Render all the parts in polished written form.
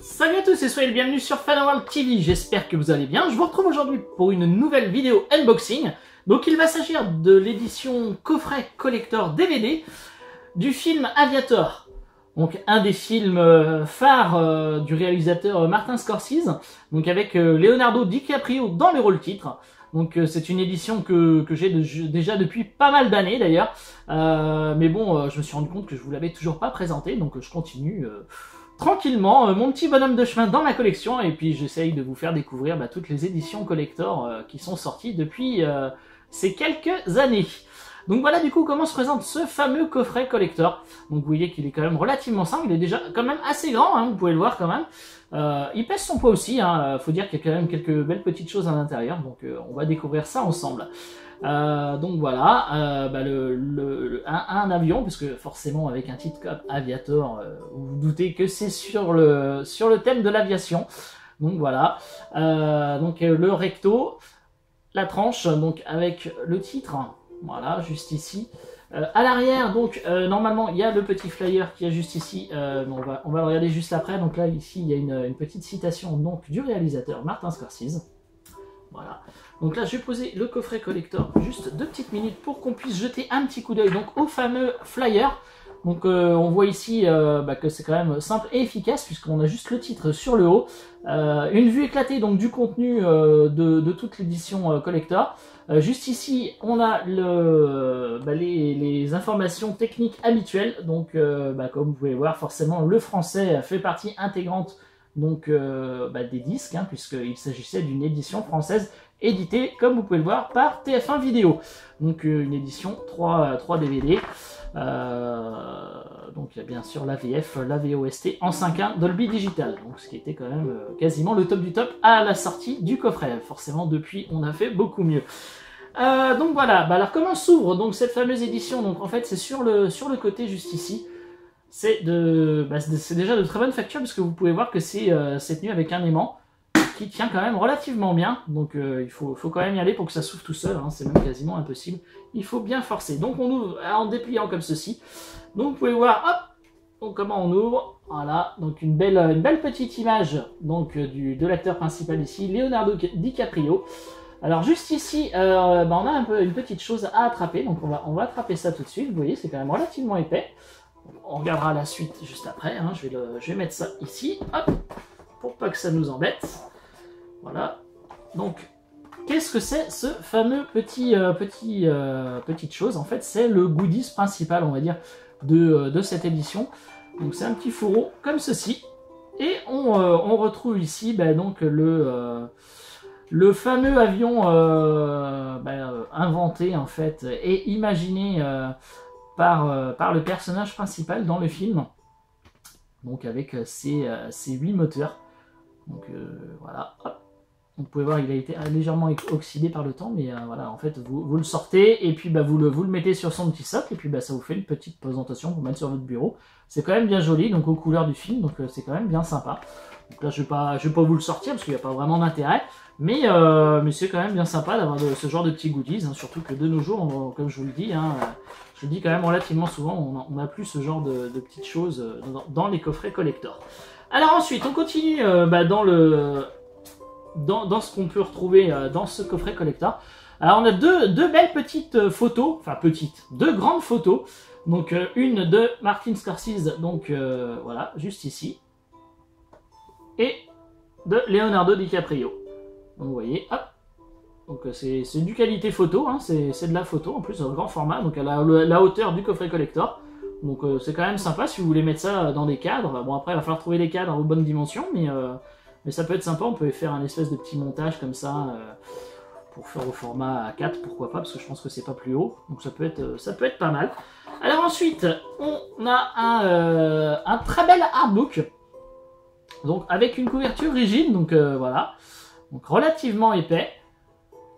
Salut à tous et soyez les bienvenus sur Fanworld TV, j'espère que vous allez bien. Je vous retrouve aujourd'hui pour une nouvelle vidéo unboxing. Donc il va s'agir de l'édition coffret collector DVD du film Aviator. Donc un des films phares du réalisateur Martin Scorsese, donc avec Leonardo DiCaprio dans le rôle titre. Donc c'est une édition que j'ai déjà depuis pas mal d'années d'ailleurs. Mais bon, je me suis rendu compte que je vous l'avais toujours pas présenté, donc je continue tranquillement mon petit bonhomme de chemin dans ma collection. Et puis j'essaye de vous faire découvrir toutes les éditions collector qui sont sorties depuis ces quelques années. Donc voilà du coup comment se présente ce fameux coffret collector. Donc vous voyez qu'il est quand même relativement simple, il est déjà quand même assez grand, hein, vous pouvez le voir quand même. Il pèse son poids aussi, hein. Faut dire qu'il y a quand même quelques belles petites choses à l'intérieur, donc on va découvrir ça ensemble. Donc voilà, un avion, puisque forcément avec un titre comme Aviator, vous vous doutez que c'est sur le thème de l'aviation. Donc voilà, le recto, la tranche, donc avec le titre. Voilà, juste ici. À l'arrière, donc normalement, il y a le petit flyer qui est juste ici. On va le regarder juste après. Donc là, ici, il y a une petite citation donc du réalisateur Martin Scorsese. Voilà. Donc là, je vais poser le coffret collector juste 2 petites minutes pour qu'on puisse jeter un petit coup d'œil donc au fameux flyer. Donc on voit ici que c'est quand même simple et efficace puisqu'on a juste le titre sur le haut, une vue éclatée donc du contenu de toute l'édition collector. Juste ici on a les informations techniques habituelles, donc comme vous pouvez voir forcément le français fait partie intégrante donc des disques, hein, puisqu'il s'agissait d'une édition française éditée comme vous pouvez le voir par TF1 Vidéo. Donc une édition 3 DVD. Donc il y a bien sûr la VF, la VOST en 5.1 Dolby Digital, donc ce qui était quand même quasiment le top du top à la sortie du coffret. Forcément depuis on a fait beaucoup mieux. Donc voilà, alors comment s'ouvre donc cette fameuse édition? Donc en fait c'est sur le côté juste ici. C'est déjà de très bonne facture puisque vous pouvez voir que c'est tenu avec un aimant qui tient quand même relativement bien, donc il faut quand même y aller pour que ça s'ouvre tout seul, hein, c'est même quasiment impossible, il faut bien forcer. Donc on ouvre en dépliant comme ceci, donc vous pouvez voir, hop, donc comment on ouvre, voilà, donc une belle petite image donc de l'acteur principal ici, Leonardo DiCaprio. Alors juste ici, on a une petite chose à attraper, donc on va attraper ça tout de suite, vous voyez c'est quand même relativement épais. On regardera la suite juste après, hein, je vais mettre ça ici, hop, pour pas que ça nous embête. Voilà, donc qu'est-ce que c'est ce fameux petite chose? En fait c'est le goodies principal on va dire de cette édition. Donc c'est un petit fourreau comme ceci et on retrouve ici donc le fameux avion inventé en fait et imaginé par le personnage principal dans le film, donc avec ses 8 moteurs. Donc voilà, hop. Vous pouvez voir, il a été légèrement oxydé par le temps, mais voilà, en fait, vous le sortez, et puis vous le mettez sur son petit socle, et puis ça vous fait une petite présentation pour mettre sur votre bureau. C'est quand même bien joli, donc aux couleurs du film, donc c'est quand même bien sympa. Donc là, je vais pas vous le sortir, parce qu'il n'y a pas vraiment d'intérêt, mais c'est quand même bien sympa d'avoir ce genre de petits goodies, hein, surtout que de nos jours, comme je vous le dis, hein, je le dis quand même relativement souvent, on n'a plus ce genre de petites choses dans les coffrets collector. Alors ensuite, on continue dans ce qu'on peut retrouver dans ce coffret collector. Alors on a deux belles petites photos, enfin deux grandes photos. Donc une de Martin Scorsese, donc voilà, juste ici. Et de Leonardo DiCaprio. Donc vous voyez, hop. Donc c'est du qualité photo, hein, c'est de la photo, en plus grand format, donc à la hauteur du coffret collector. Donc c'est quand même sympa si vous voulez mettre ça dans des cadres. Bon après il va falloir trouver les cadres aux bonnes dimensions, mais ça peut être sympa, on peut faire un espèce de petit montage comme ça pour faire au format A4, pourquoi pas, parce que je pense que c'est pas plus haut, donc ça peut être pas mal. Alors ensuite, on a un très bel artbook, donc avec une couverture rigide, donc voilà, donc relativement épais,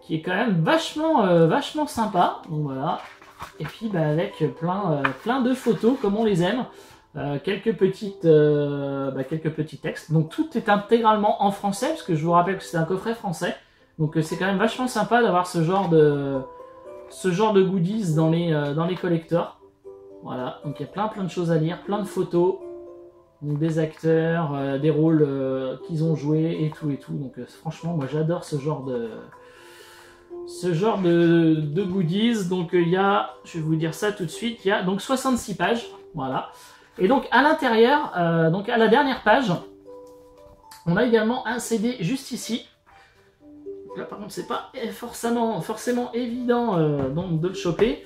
qui est quand même vachement sympa, donc voilà. Et puis avec plein de photos comme on les aime. Quelques petits textes. Donc tout est intégralement en français, parce que je vous rappelle que c'est un coffret français. Donc c'est quand même vachement sympa d'avoir ce genre de ce genre de goodies dans les collectors. Voilà, donc il y a plein de choses à lire, plein de photos, donc des acteurs, des rôles qu'ils ont joués et tout. Donc franchement, moi j'adore ce genre de goodies. Donc il y a, je vais vous dire ça tout de suite, il y a donc 66 pages, voilà. Et donc à l'intérieur, donc à la dernière page, on a également un CD juste ici. Donc là par contre c'est pas forcément évident donc, de le choper.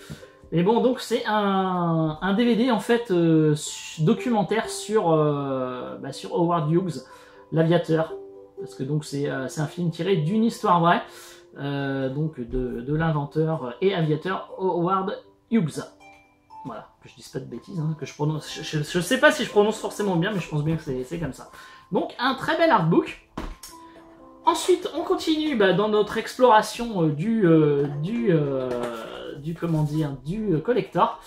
Mais bon, donc c'est un DVD en fait documentaire sur Howard Hughes, l'aviateur. Parce que donc c'est un film tiré d'une histoire vraie, donc de l'inventeur et aviateur Howard Hughes. Voilà, que je dise pas de bêtises, hein, que je prononce. Je sais pas si je prononce forcément bien, mais je pense bien que c'est comme ça. Donc un très bel artbook. Ensuite, on continue dans notre exploration du collector.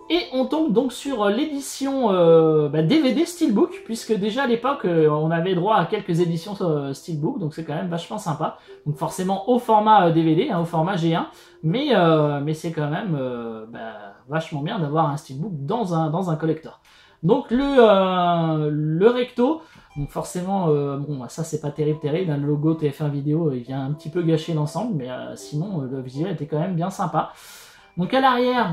Et on tombe donc sur l'édition DVD Steelbook, puisque déjà à l'époque, on avait droit à quelques éditions Steelbook, donc c'est quand même vachement sympa. Donc forcément au format DVD, au format G1, mais c'est quand même vachement bien d'avoir un Steelbook dans un collector. Donc le recto, donc forcément, bon, ça c'est pas terrible, le logo TF1 vidéo, il vient un petit peu gâcher l'ensemble, mais sinon le visuel était quand même bien sympa. Donc à l'arrière,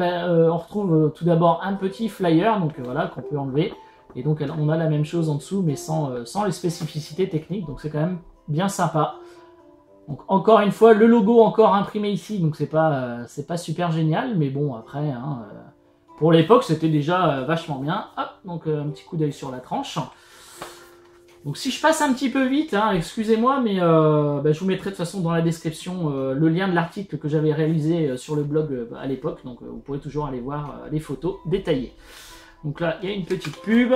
on retrouve tout d'abord un petit flyer, donc voilà, qu'on peut enlever. Et donc on a la même chose en dessous, mais sans les spécificités techniques, donc c'est quand même bien sympa. Donc encore une fois, le logo encore imprimé ici, donc c'est pas super génial, mais bon après, hein, pour l'époque c'était déjà vachement bien. Hop, donc un petit coup d'œil sur la tranche. Donc si je passe un petit peu vite, hein, excusez-moi, mais je vous mettrai de toute façon dans la description le lien de l'article que j'avais réalisé sur le blog à l'époque, donc vous pourrez toujours aller voir les photos détaillées. Donc là, il y a une petite pub,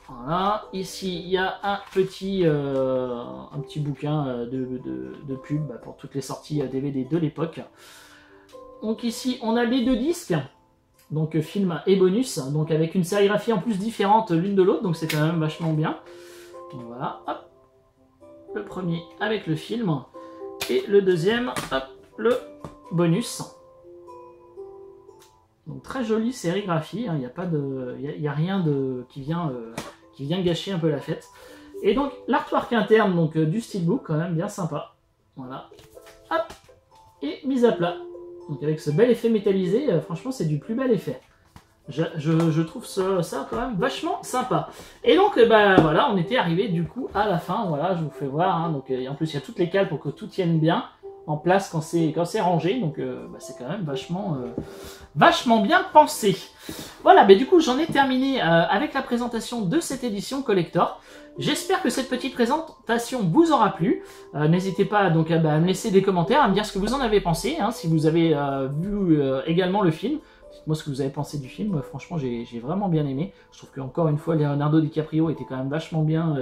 voilà. Ici, il y a un petit bouquin de pub pour toutes les sorties DVD de l'époque. Donc ici, on a les deux disques, donc film et bonus, donc avec une sérigraphie en plus différente l'une de l'autre, donc c'est quand même vachement bien. Donc voilà, hop, le premier avec le film, et le deuxième, hop, le bonus. Donc très jolie sérigraphie, il n'y a pas de, y a rien qui vient gâcher un peu la fête. Et donc l'artwork interne donc du steelbook quand même bien sympa. Voilà, hop, et mise à plat. Donc avec ce bel effet métallisé, franchement c'est du plus bel effet. Je trouve ça quand même vachement sympa. Et donc voilà, on était arrivé du coup à la fin. Voilà, je vous fais voir. Hein, donc en plus il y a toutes les cales pour que tout tienne bien en place quand c'est rangé. Donc c'est quand même vachement bien pensé. Voilà, du coup j'en ai terminé avec la présentation de cette édition collector. J'espère que cette petite présentation vous aura plu. N'hésitez pas donc à me laisser des commentaires, à me dire ce que vous en avez pensé, hein, si vous avez vu également le film. Dites-moi ce que vous avez pensé du film. Franchement, j'ai vraiment bien aimé. Je trouve qu'encore une fois, Leonardo DiCaprio était quand même vachement bien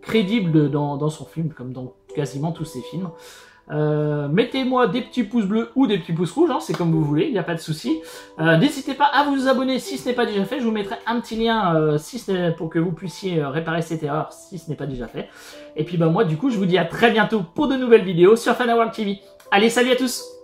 crédible dans son film, comme dans quasiment tous ses films. Mettez-moi des petits pouces bleus ou des petits pouces rouges, hein, c'est comme vous voulez, il n'y a pas de souci. N'hésitez pas à vous abonner si ce n'est pas déjà fait. Je vous mettrai un petit lien pour que vous puissiez réparer cette erreur si ce n'est pas déjà fait. Et puis moi, du coup, je vous dis à très bientôt pour de nouvelles vidéos sur Fanaworld TV. Allez, salut à tous!